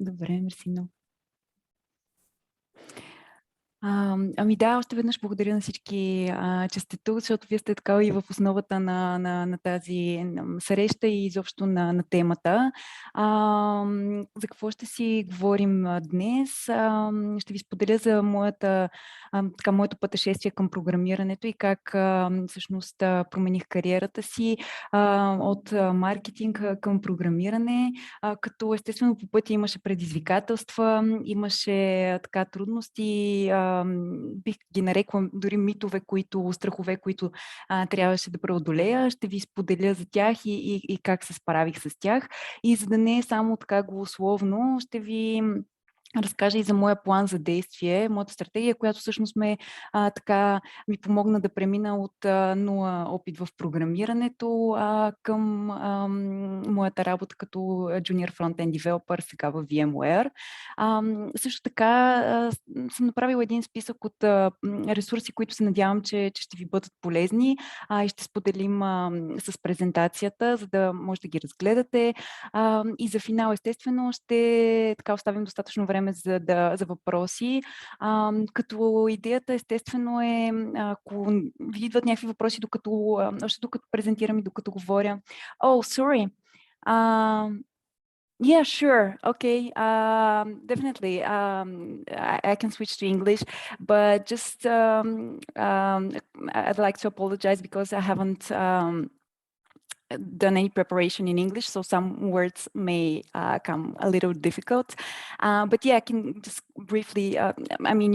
Добре, мерси много. Ами да, още веднъж благодаря на всички, че сте тук, защото вие сте така и в основата на тази среща и изобщо на темата. За какво ще си говорим днес? Ще ви споделя за моето пътешествие към програмирането и как всъщност промених кариерата си от маркетинг към програмиране, като естествено по пътя имаше предизвикателства, имаше така трудности, бих ги нарекла дори митове, страхове, които трябваше да преодолея. Ще ви споделя за тях и как се справих с тях. И за да не е само така голословно, ще ви разкажа и за моя план за действие, моята стратегия, която всъщност ми помогна да премина от нула опит в програмирането към моята работа като Junior Frontend Developer сега в VMware. Също така съм направила един списък от ресурси, които се надявам, че ще ви бъдат полезни и ще споделим с презентацията, за да може да ги разгледате. И за финал, естествено, ще оставим достатъчно време за въпроси. Като идеята, естествено, е, ако ви идват някакви въпроси, още докато презентирам и докато говоря. Oh, sorry. Yeah, sure. Okay. Definitely. I can switch to English, but just I'd like to apologize because I haven't done any preparation in English, so some words may come a little difficult. But yeah, I can just briefly,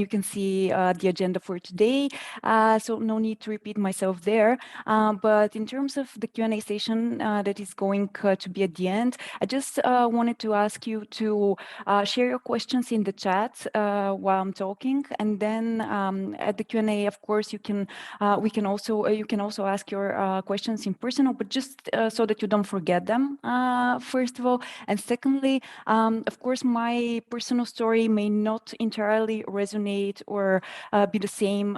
you can see the agenda for today, so no need to repeat myself there. But in terms of the Q&A session that is going to be at the end, I just wanted to ask you to share your questions in the chat while I'm talking, and then at the Q&A, of course, you can also ask your questions in personal, but just so that you don't forget them, first of all. And secondly, of course, my personal story may not entirely resonate or be the same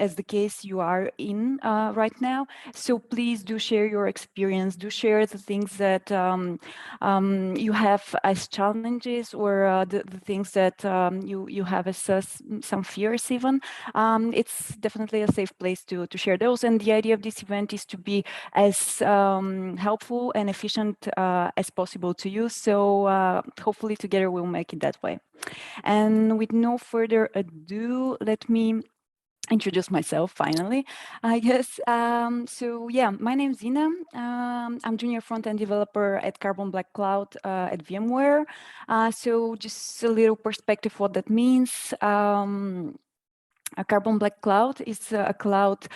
as the case you are in right now. So please do share your experience, do share the things that you have as challenges, or the things that you have as some fears even. It's definitely a safe place to share those. And the idea of this event is to be as helpful and efficient as possible to you. So hopefully together we'll make it that way. And with no further ado, let me introduce myself finally, I guess. So yeah, my name is Zina. I'm junior front-end developer at Carbon Black Cloud at VMware. So just a little perspective what that means. Carbon Black Cloud is a cloud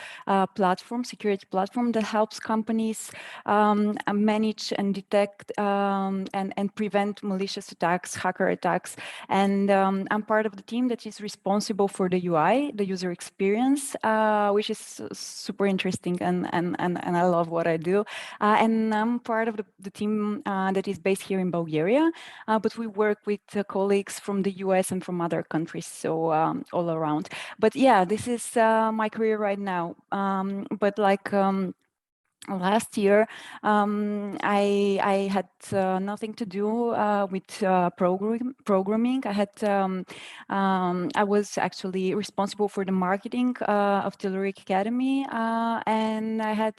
platform, security platform that helps companies manage and detect and prevent malicious attacks, hacker attacks. And I'm part of the team that is responsible for the UI, the user experience, which is super interesting, and I love what I do. And I'm part of the team that is based here in Bulgaria, but we work with colleagues from the US and from other countries, so all around. But yeah, this is my career right now. But like last year, I had nothing to do with programming. I was actually responsible for the marketing of Telluric Academy, and I had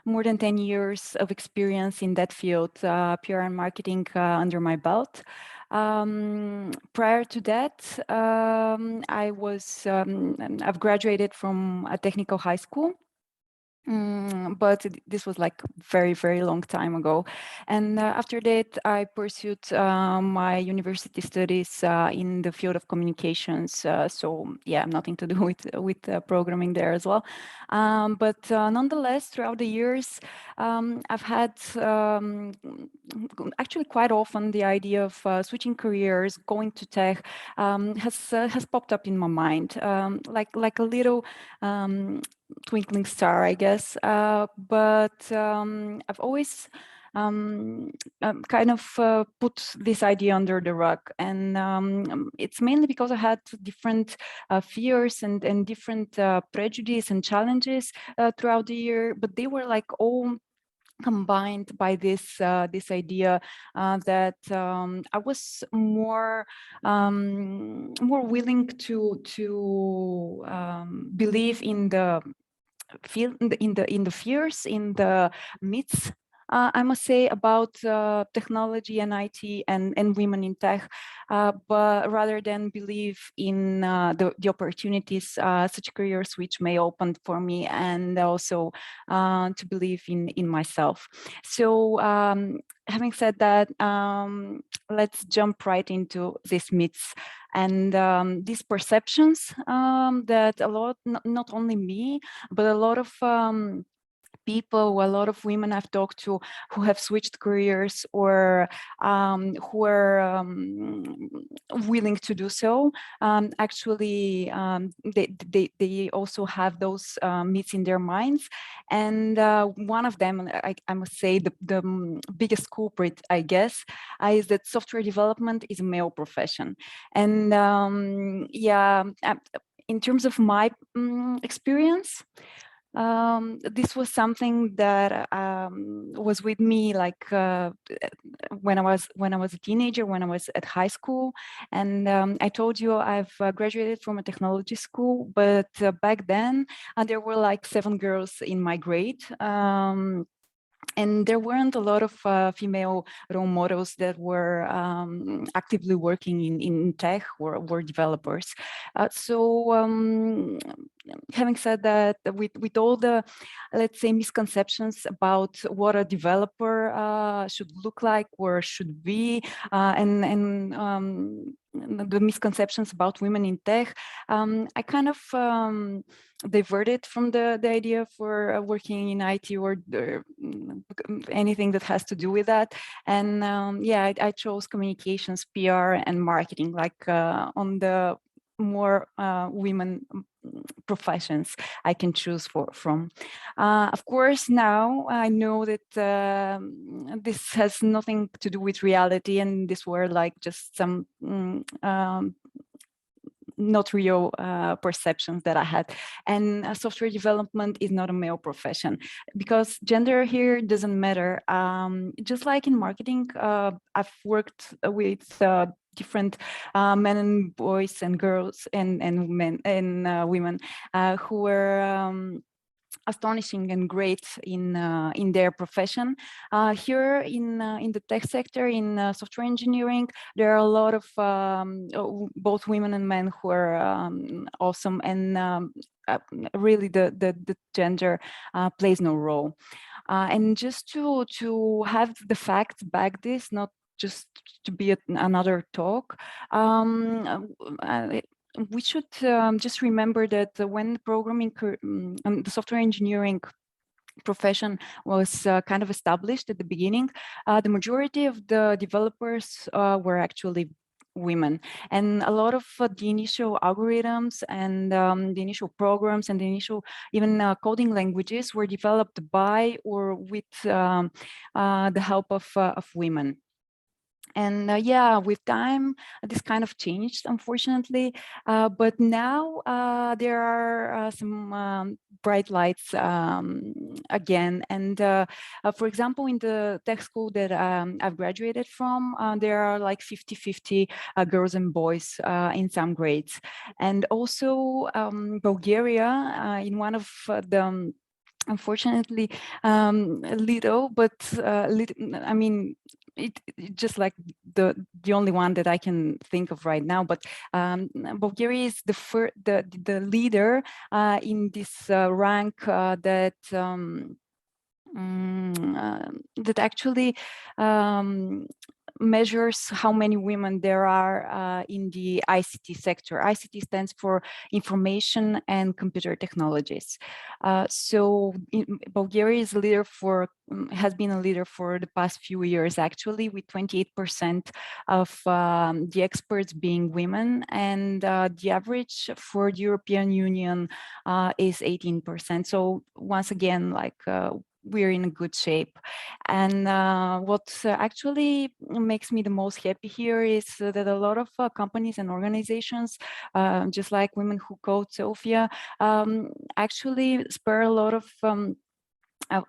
more than 10 years of experience in that field, PR and marketing under my belt. Prior to that, I've graduated from a technical high school. But this was like very, very long time ago. And after that, I pursued my university studies in the field of communications. So yeah, nothing to do with programming there as well. But nonetheless, throughout the years, I've had actually quite often the idea of switching careers, going to tech, has popped up in my mind, like a little twinkling star, I guess. But I've always kind of put this idea under the rug, and it's mainly because I had different fears and different prejudice and challenges throughout the year, but they were like all combined by this this idea that I was more willing to believe in the feel in the fears, in the myths, I must say, about technology and IT and women in tech, but rather than believe in the opportunities such a career switch may open for me, and also to believe in myself. So having said that, let's jump right into these myths and these perceptions that a lot, not only me, but a lot of people, a lot of women I've talked to who have switched careers or who are willing to do so, actually they also have those myths in their minds. And one of them, I must say, the biggest culprit, I guess, is that software development is a male profession. And yeah, in terms of my experience, this was something that was with me, like when I was a teenager, when I was at high school. And I told you I've graduated from a technology school, but back then there were like 7 girls in my grade. And there weren't a lot of female role models that were actively working in tech or were developers. So having said that, with all the, let's say, misconceptions about what a developer should look like or should be, and the misconceptions about women in tech, I kind of diverted from the idea for working in IT or anything that has to do with that. And yeah, I chose communications, PR, and marketing, like on the more women professions I can choose from. Of course, now I know that this has nothing to do with reality, and these were like just some not real perceptions that I had. And software development is not a male profession, because gender here doesn't matter. Just like in marketing, I've worked with different men and boys and girls and men and women who were astonishing and great in their profession. Here in the tech sector, in software engineering, there are a lot of both women and men who are awesome, and really the gender plays no role. And just to have the facts back this, not just to be another talk, we should just remember that when programming, the software engineering profession was kind of established at the beginning, the majority of the developers were actually women. And a lot of the initial algorithms and the initial programs and the initial even coding languages were developed by or with the help of women. And yeah, with time, this kind of changed, unfortunately. But now there are some bright lights again. And for example, in the tech school that I've graduated from, there are like 50-50 girls and boys in some grades. And also Bulgaria, in one of the unfortunately little, but I mean, it just like the only one that I can think of right now. But Bulgaria is the leader in this rank that that actually measures how many women there are in the ICT sector. ICT stands for Information and Computer Technologies. So Bulgaria is a leader has been a leader for the past few years, actually, with 28% of the experts being women, and the average for the European Union is 18%. So once again, like we're in a good shape. And what actually makes me the most happy here is that a lot of companies and organizations, just like Women Who Code, Sofia, actually spur a lot of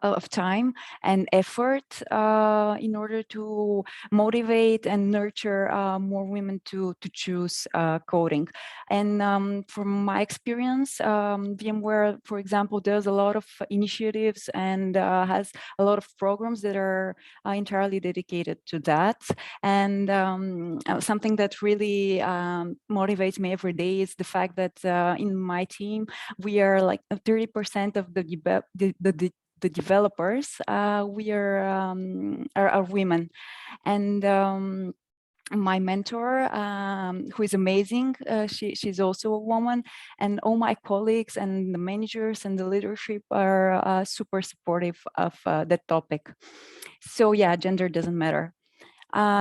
of time and effort in order to motivate and nurture more women to choose coding. And from my experience, VMware, for example, does a lot of initiatives and has a lot of programs that are entirely dedicated to that. And something that really motivates me every day is the fact that in my team, we are like 30% of the developers, we are women. And my mentor, who is amazing, she's also a woman, and all my colleagues and the managers and the leadership are super supportive of that topic. So yeah, gender doesn't matter.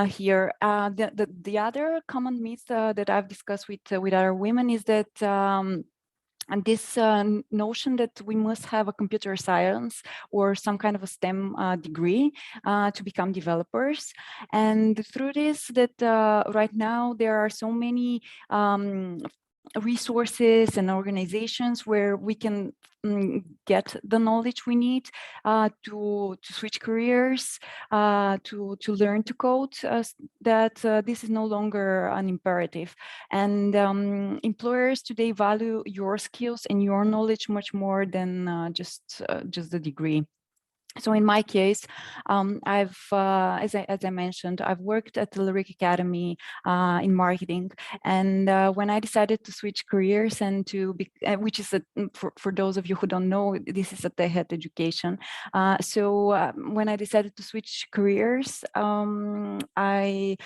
Here, the other common myth that I've discussed with other women is that and this notion that we must have a computer science or some kind of a STEM degree to become developers. And the truth is that right now there are so many resources and organizations where we can get the knowledge we need to switch careers, to learn to code, that this is no longer an imperative. And employers today value your skills and your knowledge much more than just the degree. So in my case, I've, as I mentioned, I've worked at the Lyric Academy in marketing. And when I decided to switch careers and to be, which is, for those of you who don't know, this is a TEHET education. So when I decided to switch careers, I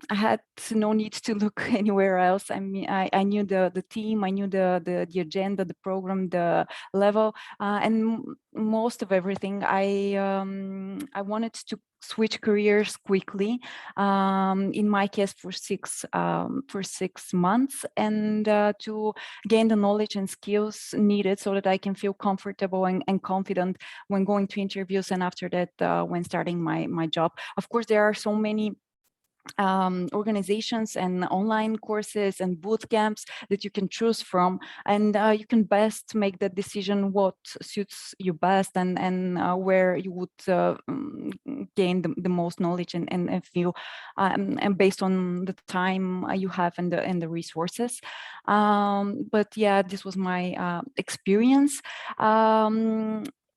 had no need to look anywhere else. I mean, I knew the team, I knew the agenda, the program, the level, and most of everything. I wanted to switch careers quickly. In my case, for 6 months, and to gain the knowledge and skills needed so that I can feel comfortable and confident when going to interviews, and after that, when starting my job. Of course, there are so many organizations and online courses and boot camps that you can choose from, and you can best make that decision what suits you best, and where you would gain the most knowledge and feel, and based on the time you have and the resources. But yeah, this was my experience.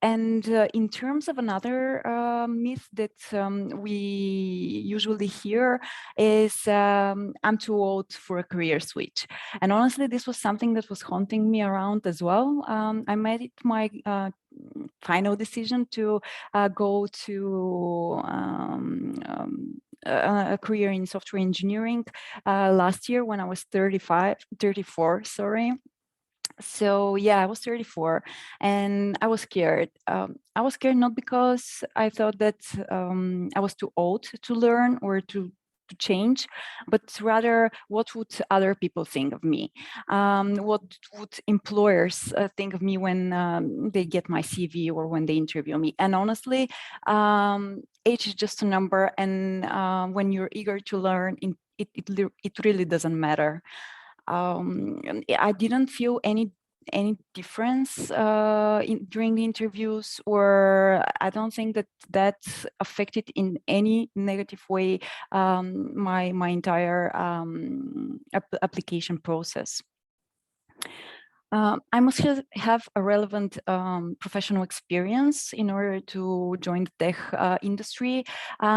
And in terms of another myth that we usually hear is I'm too old for a career switch. And honestly, this was something that was haunting me around as well. I made it my final decision to go to a career in software engineering last year when I was 34, sorry. So yeah, I was 34 and I was scared. I was scared not because I thought that I was too old to learn or to change, but rather what would other people think of me? What would employers think of me when they get my CV or when they interview me? And honestly, age is just a number, and when you're eager to learn, it really doesn't matter. I didn't feel any difference during the interviews, or I don't think that affected in any negative way my entire application process. I must have a relevant professional experience in order to join the tech industry.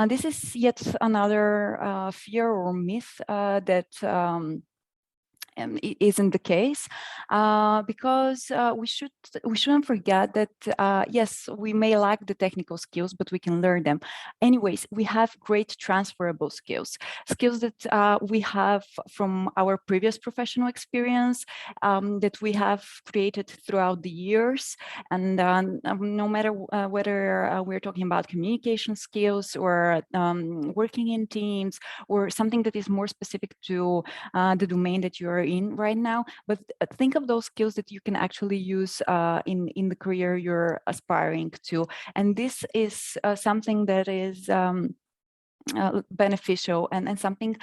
This is yet another fear or myth that it isn't the case, because we shouldn't forget that yes, we may lack the technical skills, but we can learn them. Anyways, we have great transferable skills that we have from our previous professional experience, that we have created throughout the years. And no matter whether we're talking about communication skills or working in teams, or something that is more specific to the domain that you're in right now, but think of those skills that you can actually use in the career you're aspiring to. And this is something that is beneficial and something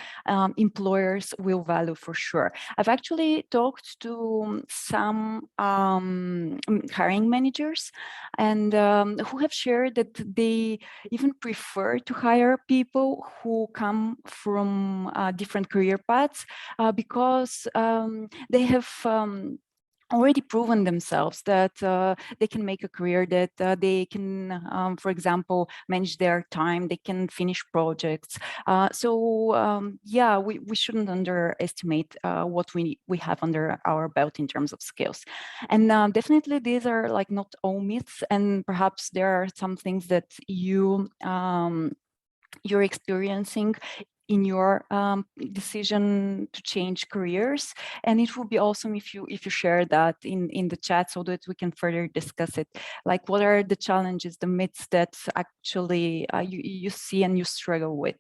employers will value for sure. I've actually talked to some hiring managers and who have shared that they even prefer to hire people who come from different career paths because they have already proven themselves that they can make a career, that they can, for example, manage their time, they can finish projects. Yeah, we shouldn't underestimate what we have under our belt in terms of skills. And definitely these are like not all myths, and perhaps there are some things that you're experiencing in your decision to change careers, and it would be awesome if you share that in the chat so that we can further discuss it. Like, what are the challenges, the myths that actually you see and you struggle with?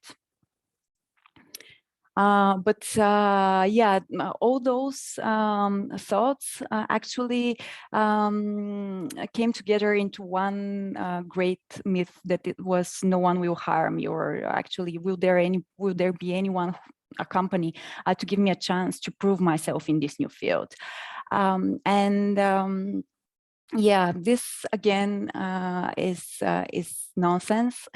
Yeah, all those thoughts actually came together into one great myth, that it was no one will hire me, or actually will there be anyone, a company, to give me a chance to prove myself in this new field. Yeah, this again is nonsense,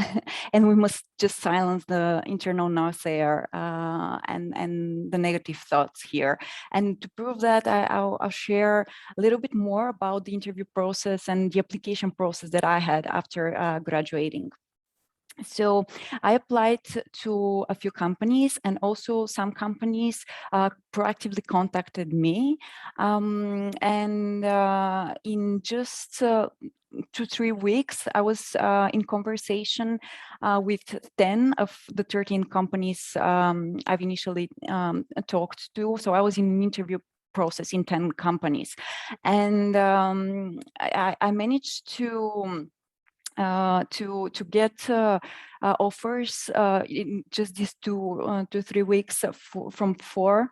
and we must just silence the internal naysayer and the negative thoughts here. And to prove that, I'll share a little bit more about the interview process and the application process that I had after graduating. So I applied to a few companies, and also some companies proactively contacted me. In just 2-3 weeks, I was in conversation with 10 of the 13 companies I've initially talked to. So I was in an interview process in 10 companies. And I managed to get offers in just these 2-3 weeks from 4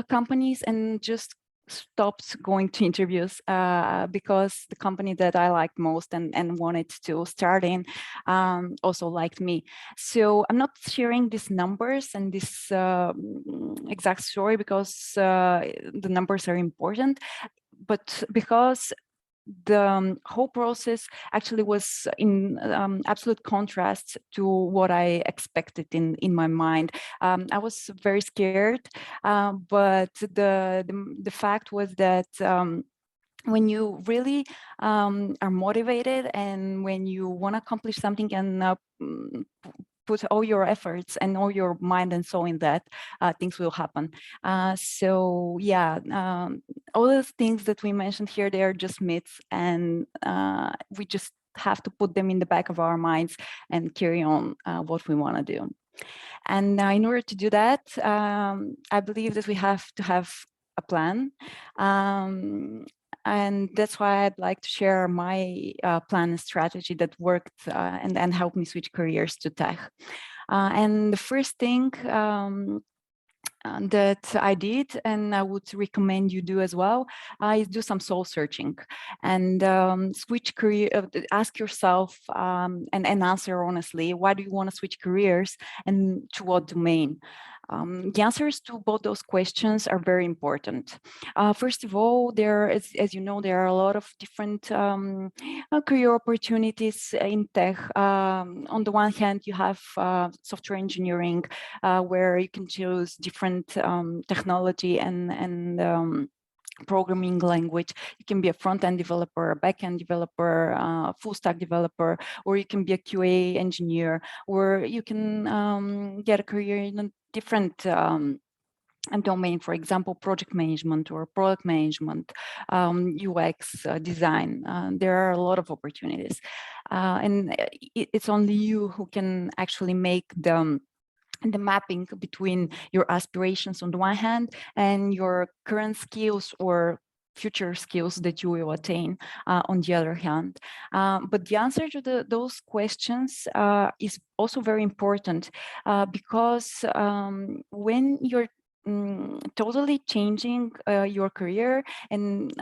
companies, and just stopped going to interviews because the company that I liked most and wanted to start in also liked me. So I'm not sharing these numbers and this exact story because the numbers are important, but because the whole process actually was in absolute contrast to what I expected in my mind. I was very scared, but the fact was that when you really are motivated, and when you want to accomplish something and put all your efforts and all your mind and soul in that, things will happen. So yeah, all those things that we mentioned here, they are just myths, and we just have to put them in the back of our minds and carry on what we want to do. And in order to do that, I believe that we have to have a plan. And that's why I'd like to share my plan and strategy that worked and helped me switch careers to tech. And the first thing that I did, and I would recommend you do as well, is do some soul searching and switch career. Ask yourself and answer honestly, why do you want to switch careers, and to what domain? The answers to both those questions are very important. First of all, as you know, there are a lot of different career opportunities in tech. On the one hand, you have software engineering, where you can choose different technology and programming language. You can be a front-end developer, a back-end developer, full stack developer, or you can be a QA engineer, or you can get a career in a different domain, for example, project management or product management, UX design. There are a lot of opportunities, and it's only you who can actually make the mapping between your aspirations on the one hand and your current skills or future skills that you will attain on the other hand. But the answer to those questions is also very important because when you're totally changing your career, and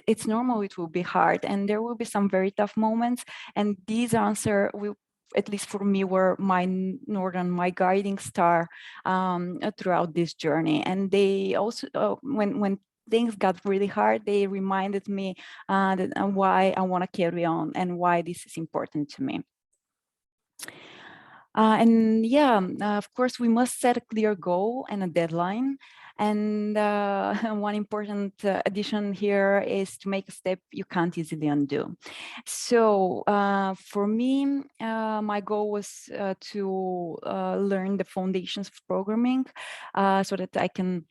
it's normal, it will be hard, and there will be some very tough moments, and these answer will at least for me, were my guiding star throughout this journey. And they also, when things got really hard, they reminded me that why I want to carry on and why this is important to me. And yeah, of course, we must set a clear goal and a deadline. And one important addition here is to make a step you can't easily undo. So for me, my goal was to learn the foundations of programming so that I can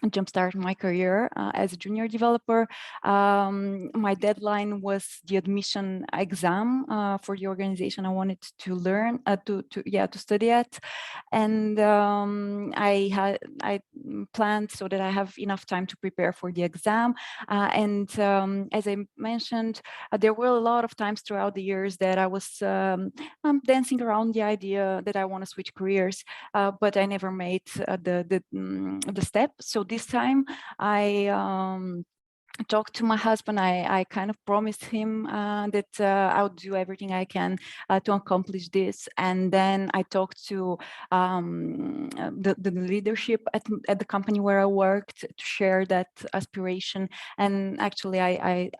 jumpstart my career as a junior developer. My deadline was the admission exam for the organization I wanted to learn to study at, and I planned so that I have enough time to prepare for the exam. And as I mentioned, there were a lot of times throughout the years that I was dancing around the idea that I want to switch careers, but I never made the step. So this time I talked to my husband. I kind of promised him that I'll do everything I can to accomplish this. And then I talked to the leadership at the company where I worked to share that aspiration. And actually, I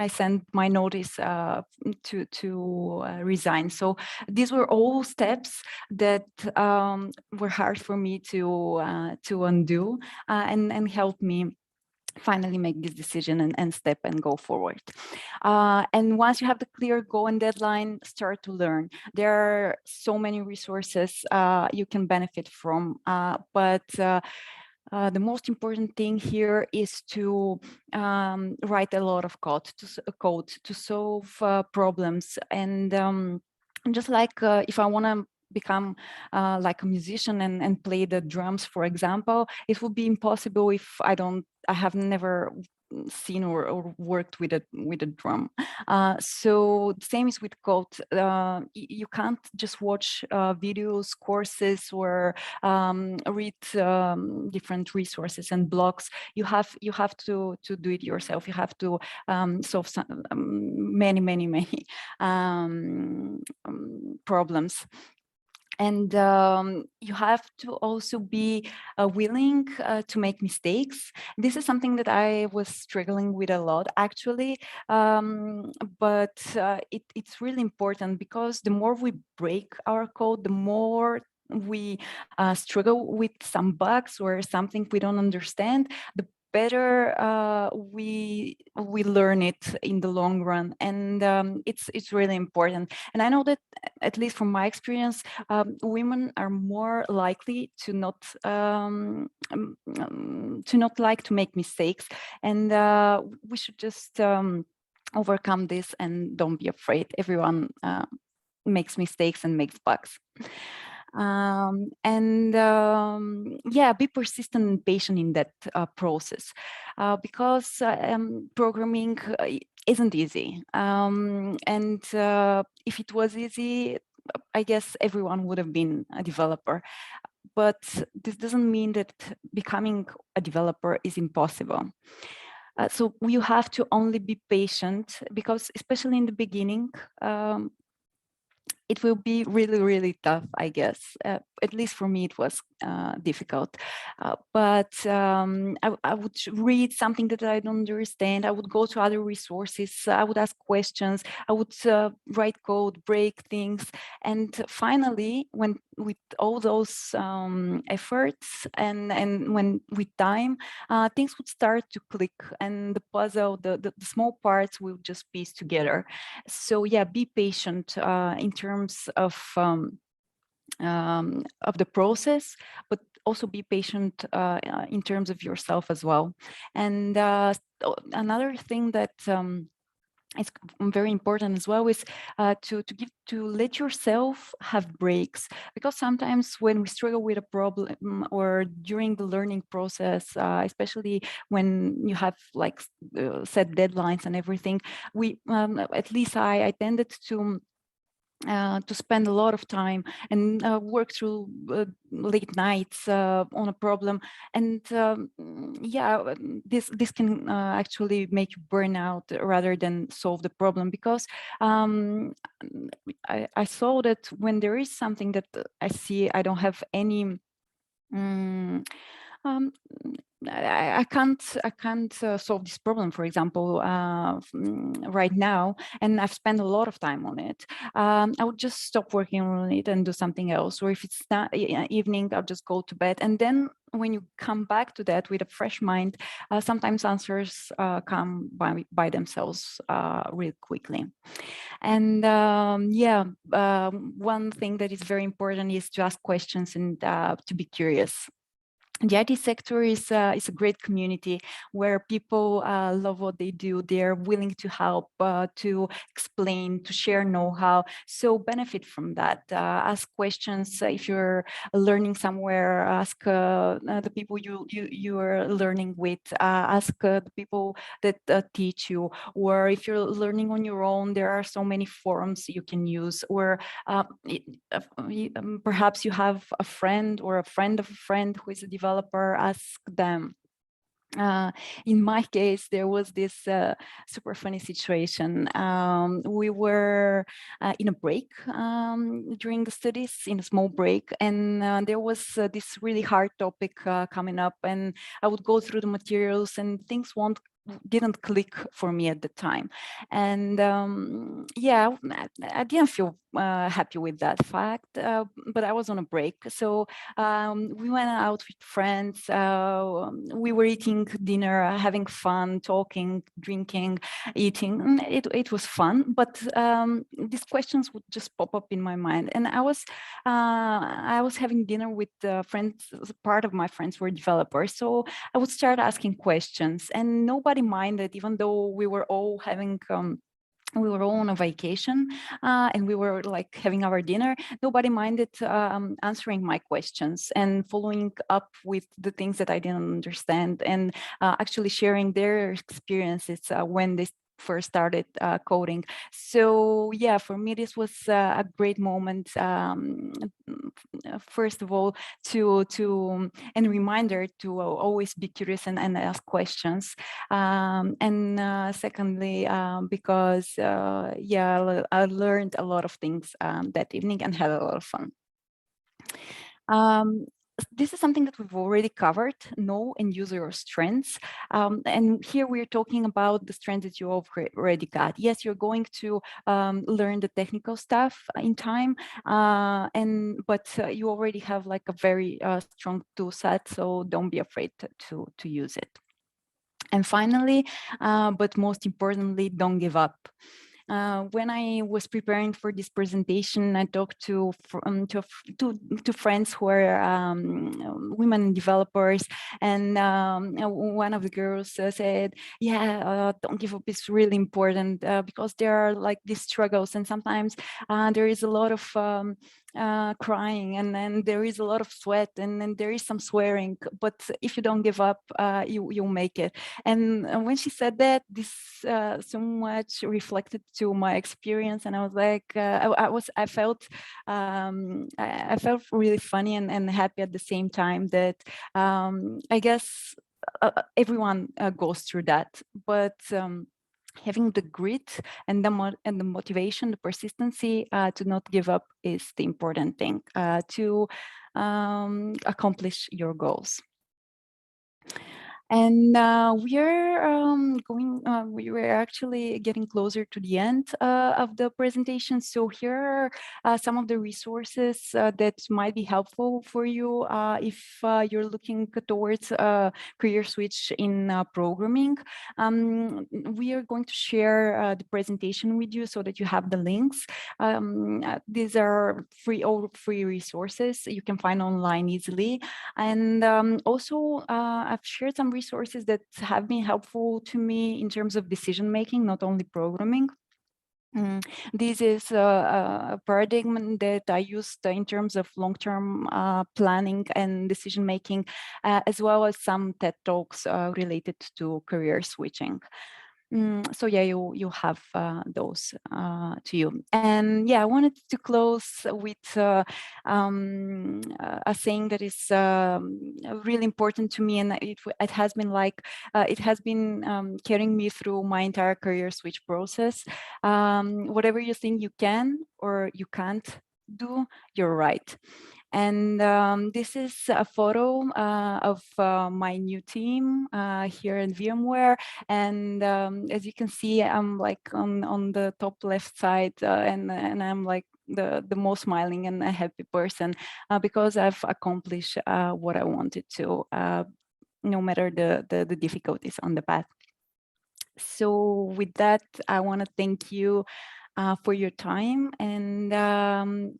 sent my notice to resign. So these were all steps that were hard for me to undo and help me finally make this decision and step and go forward. And once you have the clear goal and deadline, start to learn. There are so many resources you can benefit from, but the most important thing here is to write a lot of code to solve problems. And just like if I want to become like a musician and play the drums, for example, it would be impossible if I have never seen or worked with a drum. So the same is with code. You can't just watch videos, courses, or read different resources and blogs. You have to do it yourself. You have to solve many problems. And you have to also be willing to make mistakes. This is something that I was struggling with a lot, actually. But it's really important, because the more we break our code, the more we struggle with some bugs or something we don't understand, the better we learn it in the long run. And it's really important. And I know that, at least from my experience, women are more likely to not like to make mistakes, and we should just overcome this and don't be afraid. Everyone makes mistakes and makes bugs. Yeah, be persistent and patient in that process, because programming isn't easy. And if it was easy, I guess everyone would have been a developer. But this doesn't mean that becoming a developer is impossible. So you have to only be patient, because especially in the beginning, it will be really tough, I guess. At least for me, it was difficult. But I would read something that I don't understand. I would go to other resources. I would ask questions. I would write code, break things. And finally, with all those efforts and when with time, things would start to click, and the puzzle, the small parts will just piece together. So yeah, be patient in terms of the process, but also be patient in terms of yourself as well. And another thing that is very important as well is to let yourself have breaks, because sometimes when we struggle with a problem or during the learning process, especially when you have like set deadlines and everything, we at least I tended to to spend a lot of time and work through late nights on a problem, and yeah, this can actually make you burn out rather than solve the problem, because I saw that when there is something that I see I don't have any um, I can't solve this problem, for example, right now, and I've spent a lot of time on it. I would just stop working on it and do something else. Or if it's not evening, I'll just go to bed. And then when you come back to that with a fresh mind, sometimes answers come by themselves really quickly. And yeah, one thing that is very important is to ask questions and to be curious. The IT sector is a great community where people love what they do. They're willing to help, to explain, to share know-how. So benefit from that. Ask questions if you're learning somewhere. Ask the people you are learning with. Ask the people that teach you. Or if you're learning on your own, there are so many forums you can use. Or perhaps you have a friend or a friend of a friend who is a developer. Ask them. In my case, there was this super funny situation. We were in a break during the studies, in a small break, and there was this really hard topic coming up, and I would go through the materials and things didn't click for me at the time. And yeah, I didn't feel happy with that fact, but I was on a break. So we went out with friends. We were eating dinner, having fun, talking, drinking, eating. It was fun, but these questions would just pop up in my mind. And I was having dinner with friends. Part of my friends were developers, so I would start asking questions, and nobody minded, even though we were all having. We were all on a vacation and we were like having our dinner. Nobody minded answering my questions and following up with the things that I didn't understand, and actually sharing their experiences when they first started coding. So yeah, for me this was a great moment, first of all, and reminder to always be curious and ask questions, and secondly, because yeah, I learned a lot of things that evening and had a lot of fun. This is something that we've already covered, know and use your strengths. And here we're talking about the strengths that you already got. Yes, you're going to learn the technical stuff in time, but you already have like a very strong tool set, so don't be afraid to use it. And finally, but most importantly, don't give up. When I was preparing for this presentation, I talked to friends who are women developers, and one of the girls said, "Yeah, don't give up is really important because there are like these struggles, and sometimes there is a lot of crying, and then there is a lot of sweat, and then there is some swearing. But if you don't give up, you'll make it." And when she said that, this so much reflected to my experience, and I was like, I felt really funny and happy at the same time that I guess everyone goes through that, but having the grit and the motivation, the persistency to not give up is the important thing to accomplish your goals. And we were actually getting closer to the end of the presentation. So here are some of the resources that might be helpful for you if you're looking towards a career switch in programming. We are going to share the presentation with you so that you have the links. These are all free resources you can find online easily. And also, I've shared some resources that have been helpful to me in terms of decision making, not only programming. This is a paradigm that I used in terms of long-term planning and decision making, as well as some TED Talks related to career switching. So yeah, you have those to you. And yeah, I wanted to close with a saying that is really important to me, and it has been like it has been carrying me through my entire career switch process. Whatever you think you can or you can't do, you're right. And this is a photo of my new team here in VMware. And as you can see, I'm like on the top left side, and I'm like the most smiling and a happy person because I've accomplished what I wanted to, no matter the difficulties on the path. So with that, I want to thank you for your time, and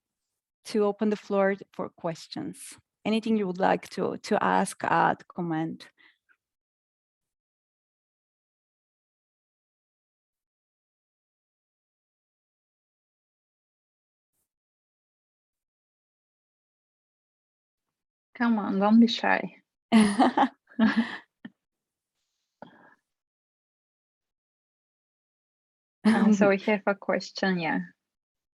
to open the floor for questions. Anything you would like to ask, add, comment? Come on, don't be shy. So we have a question, yeah.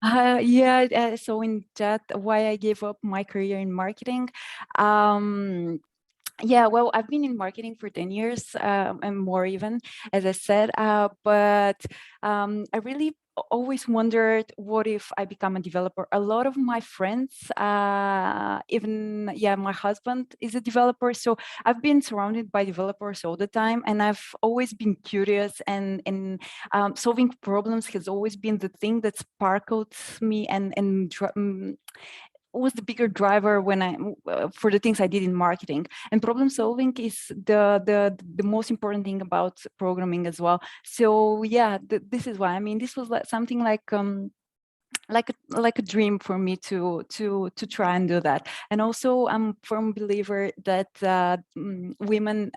Yeah, so in chat, why I gave up my career in marketing. Yeah, well, I've been in marketing for 10 years and more even, as I said, but I really always wondered, what if I become a developer? A lot of my friends, even, yeah, my husband is a developer, so I've been surrounded by developers all the time, and I've always been curious, and solving problems has always been the thing that sparkled me and was the bigger driver when I for the things I did in marketing. And problem solving is the most important thing about programming as well. So yeah, this is why. I mean, this was like something like a dream for me to try and do that. And also, I'm a firm believer that women,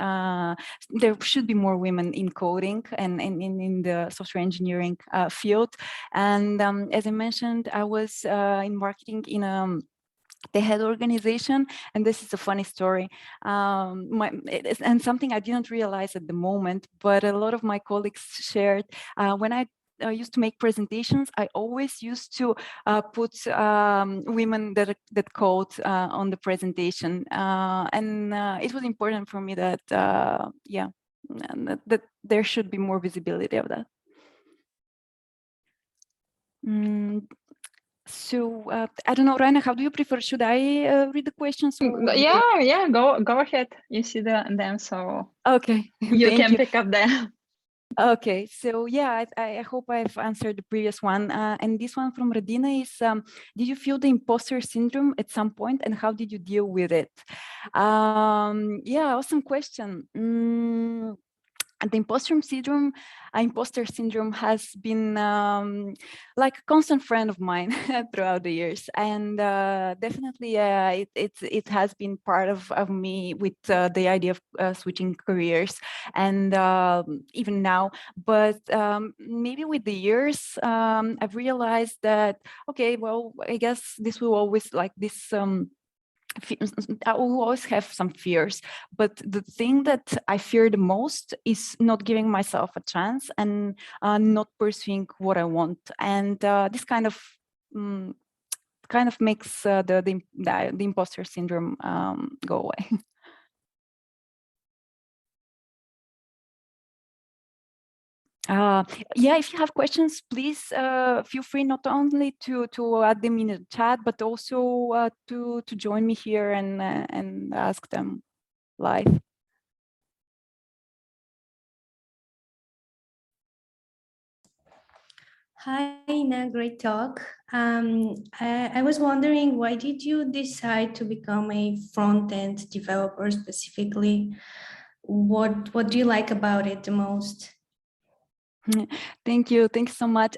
there should be more women in coding and in the software engineering field. And as I mentioned, I was in marketing in the head organization, and this is a funny story, and something I didn't realize at the moment, but a lot of my colleagues shared. When I used to make presentations, I always used to put women that code on the presentation, and it was important for me that yeah, that there should be more visibility of that. So I don't know, Raina, how do you prefer? Should I read the questions? Or Yeah, go ahead. You see them, so okay, you thank can you. pick up them. Okay, so yeah, I hope I've answered the previous one. And this one from Radina is, did you feel the imposter syndrome at some point, and how did you deal with it? Yeah, awesome question. The imposter syndrome has been like a constant friend of mine throughout the years, and definitely it has been part of me with the idea of switching careers, and even now. But maybe with the years, I've realized that, okay, well, I guess this will always like this. I will always have some fears, but the thing that I fear the most is not giving myself a chance and not pursuing what I want. And this kind of makes the imposter syndrome go away. Yeah, if you have questions, please feel free not only to add them in the chat, but also to join me here and ask them live. Hi, Ina, great talk. I was wondering, why did you decide to become a front-end developer specifically? What do you like about it the most? Thank you so much.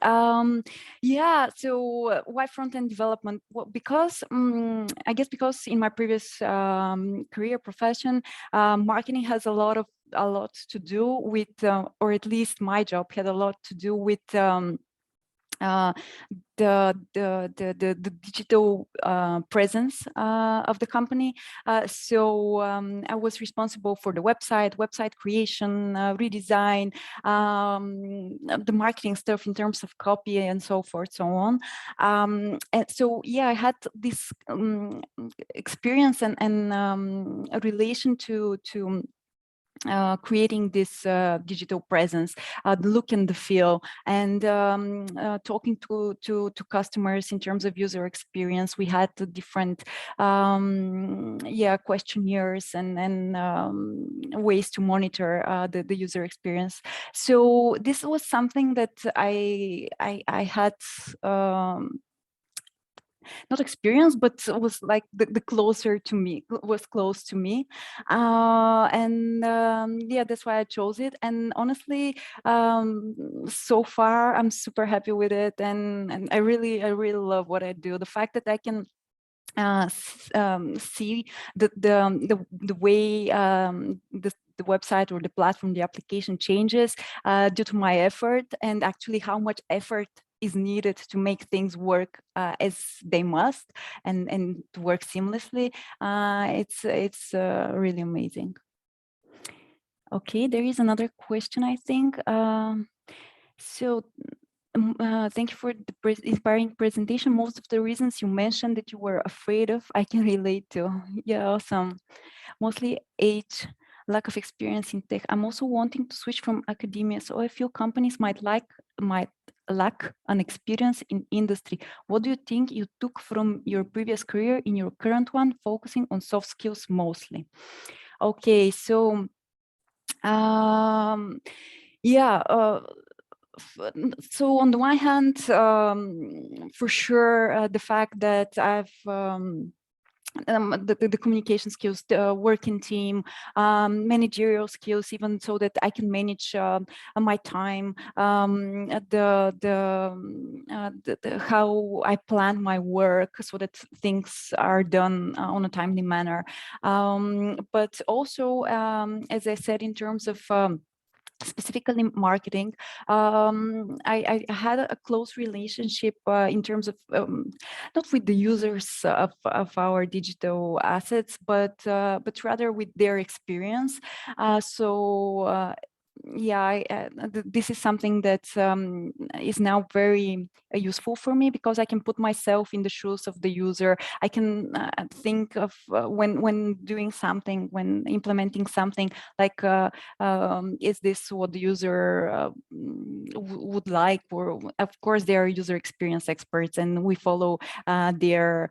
Yeah, so why front-end development? Well, because I guess because in my previous career profession, marketing has a lot to do with, or at least my job had a lot to do with the digital presence of the company. So I was responsible for the website creation, redesign, the marketing stuff in terms of copy and so forth, so on. And so yeah, I had this experience and a relation to creating this digital presence, the look and the feel, and talking to customers in terms of user experience. We had different questionnaires and ways to monitor the user experience. So this was something that I had not experience, but was like the closer to me, was close to me. Yeah, that's why I chose it. And honestly, so far I'm super happy with it. And I really love what I do. The fact that I can see the way the website or the platform, the application changes due to my effort, and actually how much effort is needed to make things work as they must and to work seamlessly. It's really amazing. Okay, there is another question, I think. Thank you for the inspiring presentation. Most of the reasons you mentioned that you were afraid of, I can relate to. Yeah, awesome. Mostly age, lack of experience in tech. I'm also wanting to switch from academia, so I feel companies might lack an experience in industry. What do you think you took from your previous career in your current one, focusing on soft skills mostly? Okay, so yeah. So on the one hand, for sure, the fact that I've the communication skills, the working team, managerial skills, even so that I can manage my time, how I plan my work so that things are done on a timely manner. But also, as I said, in terms of specifically marketing, I had a close relationship in terms of not with the users of our digital assets, but rather with their experience. Yeah, this is something that is now very useful for me, because I can put myself in the shoes of the user. I can think of when doing something, when implementing something, like is this what the user would like? Or of course, they are user experience experts, and we follow their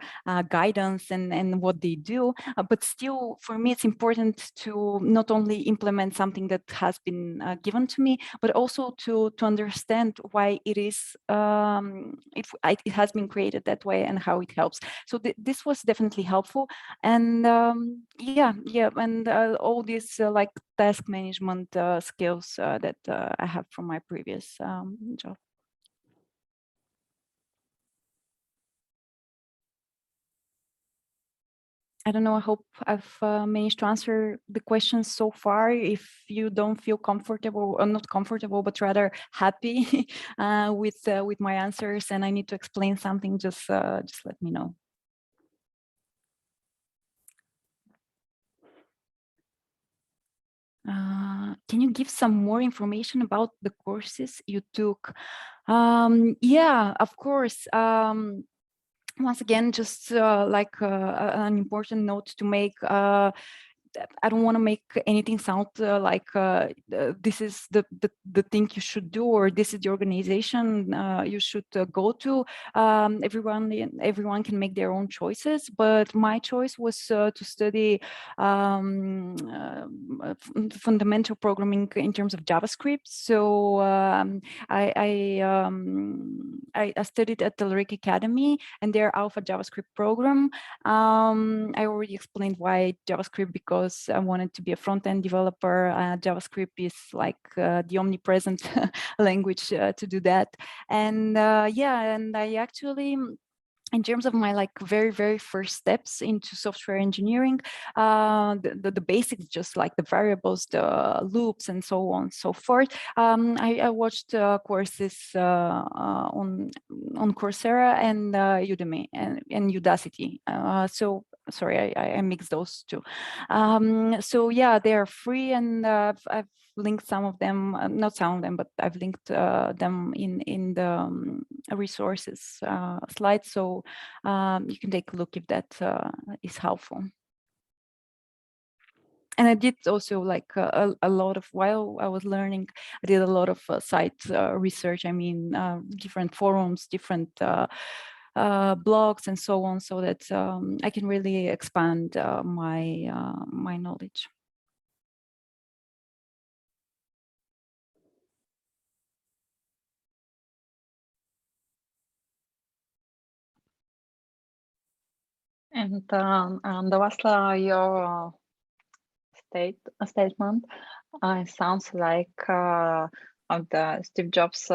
guidance and what they do. But still, for me, it's important to not only implement something that has been given to me, but also to understand why it is it has been created that way and how it helps. So this was definitely helpful. And yeah, and all these like task management skills that I have from my previous job. I don't know, I hope I've managed to answer the questions so far. If you don't feel comfortable, or not comfortable, but rather happy with my answers, and I need to explain something, just let me know. Can you give some more information about the courses you took? Yeah, of course. Once again, just like an important note to make, I don't want to make anything sound like this is the thing you should do, or this is the organization you should go to. Everyone can make their own choices, but my choice was to study fundamental programming in terms of JavaScript. So I studied at the Lyric Academy and their Alpha JavaScript program. I already explained why JavaScript, because I wanted to be a front-end developer. JavaScript is like the omnipresent language to do that. And yeah, and I actually in terms of my very first steps into software engineering, the basics, just like the variables, the loops, and so on and so forth. I watched courses on Coursera and Udemy and Udacity. So sorry, I mixed those two. So yeah, they are free, and I've linked some of them, not some of them, but I've linked them in the resources slide, so you can take a look if that is helpful. And I did also a lot of, while I was learning, I did a lot of site research. I mean, different forums, different blogs, and so on, so that I can really expand my knowledge. And the last your statement sounds like of the Steve Jobs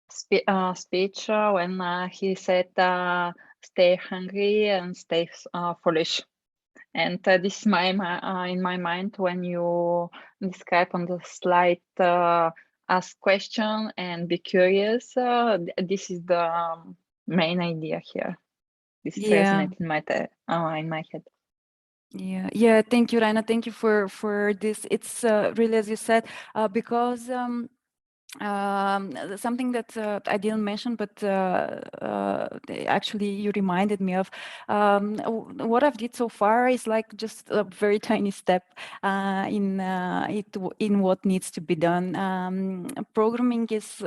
speech when he said, "Stay hungry and stay foolish." And this is in my mind when you describe on the slide, ask question and be curious. This is the main idea here. This resonates in my head. Yeah. Thank you, Raina. Thank you for this. It's really, as you said, because something that I didn't mention, but actually you reminded me of. What I've did so far is just a very tiny step in what needs to be done. Programming is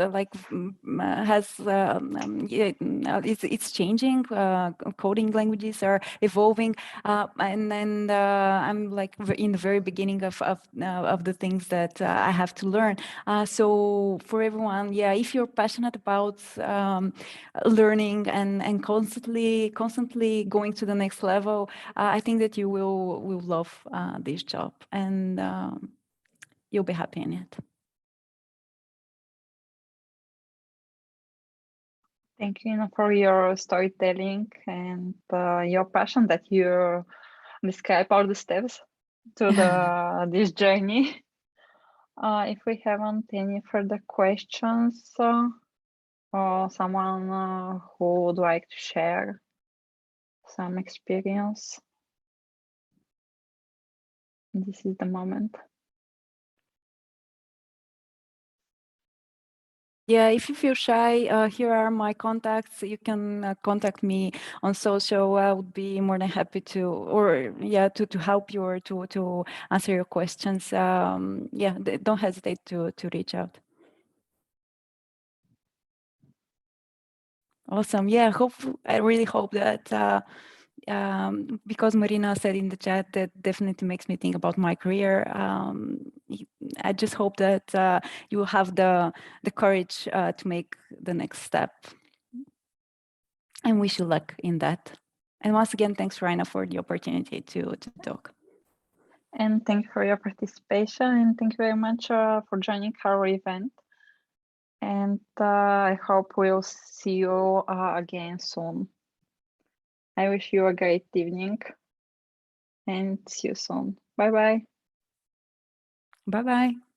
it's changing. Coding languages are evolving, and I'm in the very beginning of the things that I have to learn. So for everyone, if you're passionate about learning and constantly going to the next level, I think that you will love this job, and you'll be happy in it. Thank you, for your storytelling and your passion that you describe all the steps to this journey. If we haven't any further questions, or someone who would like to share some experience, this is the moment. Yeah, if you feel shy, here are my contacts. You can contact me on social. I would be more than happy to help you or to answer your questions. Don't hesitate to reach out. Awesome. Yeah, I really hope that because Marina said in the chat, that definitely makes me think about my career. I just hope that you will have the courage to make the next step, and wish you luck in that. And once again, thanks, Raina, for the opportunity to talk. And thank you for your participation, and thank you very much for joining our event. And I hope we'll see you again soon. I wish you a great evening, and see you soon. Bye-bye. Bye-bye.